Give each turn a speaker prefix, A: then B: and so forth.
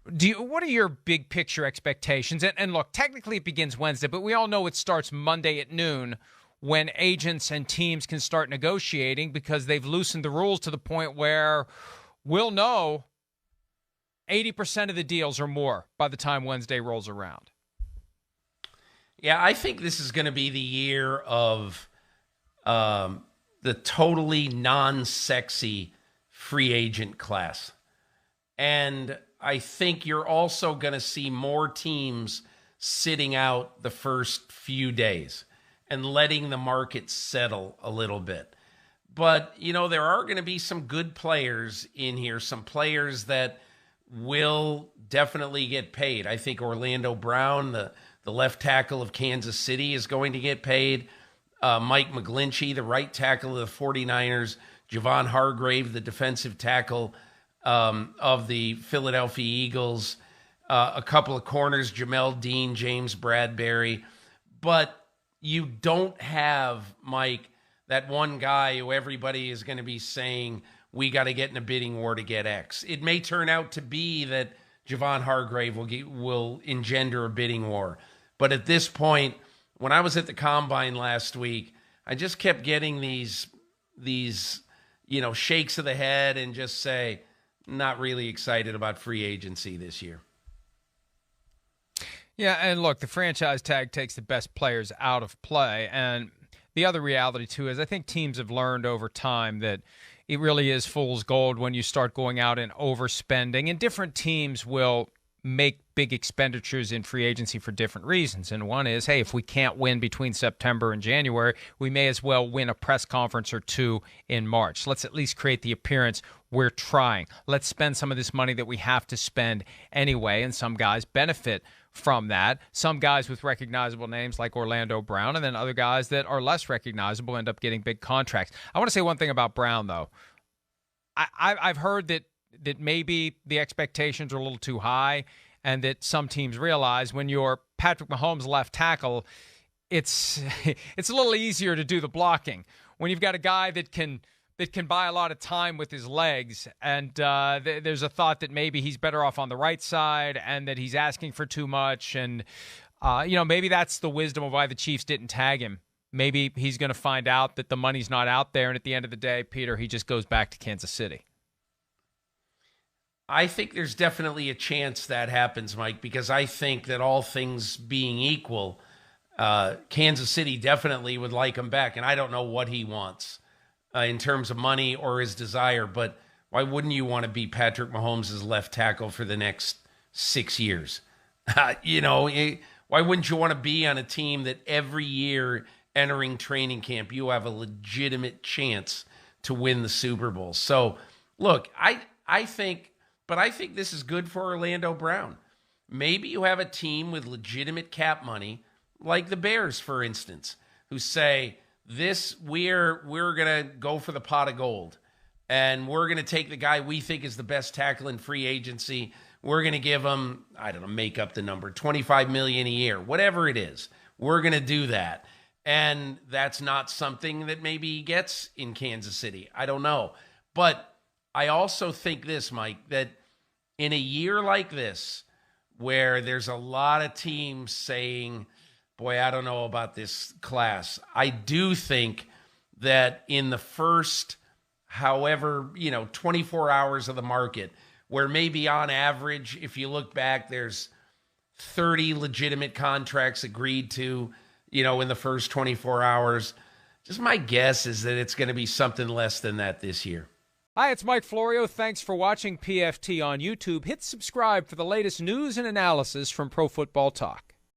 A: What are your big picture expectations? And look, technically it begins Wednesday, but we all know it starts Monday at noon when agents and teams can start negotiating because they've loosened the rules to the point where we'll know 80% of the deals or more by the time Wednesday rolls around.
B: Yeah, I think this is going to be the year of the totally non-sexy free agent class. And I think you're also going to see more teams sitting out the first few days and letting the market settle a little bit. But, there are going to be some good players in here, some players that will definitely get paid. I think Orlando Brown, the left tackle of Kansas City, is going to get paid. Mike McGlinchey, the right tackle of the 49ers. Javon Hargrave, the defensive tackle of the Philadelphia Eagles, a couple of corners, Jamel Dean, James Bradbury. But you don't have, Mike, that one guy who everybody is going to be saying, we got to get in a bidding war to get X. It may turn out to be that Javon Hargrave will engender a bidding war. But at this point, when I was at the Combine last week, I just kept getting these shakes of the head and just say, not really excited about free agency this year.
A: Yeah, and look, the franchise tag takes the best players out of play. And the other reality, too, is I think teams have learned over time that it really is fool's gold when you start going out and overspending. And different teams will make big expenditures in free agency for different reasons. And one is, hey, if we can't win between September and January, we may as well win a press conference or two in March. Let's at least create the appearance we're trying. Let's spend some of this money that we have to spend anyway. And some guys benefit from that. Some guys with recognizable names like Orlando Brown, and then other guys that are less recognizable end up getting big contracts. I want to say one thing about Brown, though. I've heard that maybe the expectations are a little too high, and that some teams realize when you're Patrick Mahomes left tackle, it's a little easier to do the blocking. When you've got a guy that can buy a lot of time with his legs, and there's a thought that maybe he's better off on the right side and that he's asking for too much. And, maybe that's the wisdom of why the Chiefs didn't tag him. Maybe he's going to find out that the money's not out there, and at the end of the day, Peter, he just goes back to Kansas City.
B: I think there's definitely a chance that happens, Mike, because I think that all things being equal, Kansas City definitely would like him back. And I don't know what he wants in terms of money or his desire, but why wouldn't you want to be Patrick Mahomes' left tackle for the next 6 years? Why wouldn't you want to be on a team that every year entering training camp, you have a legitimate chance to win the Super Bowl? So, look, I think this is good for Orlando Brown. Maybe you have a team with legitimate cap money, like the Bears, for instance, who say, we're going to go for the pot of gold, and we're going to take the guy we think is the best tackle in free agency. We're going to give him, I don't know, make up the number, $25 million a year, whatever it is. We're going to do that. And that's not something that maybe he gets in Kansas City. I don't know. But I also think this, Mike, that in a year like this, where there's a lot of teams saying, boy, I don't know about this class, I do think that in the first, 24 hours of the market, where maybe on average, if you look back, there's 30 legitimate contracts agreed to, in the first 24 hours. Just my guess is that it's going to be something less than that this year.
A: Hi, it's Mike Florio. Thanks for watching PFT on YouTube. Hit subscribe for the latest news and analysis from Pro Football Talk.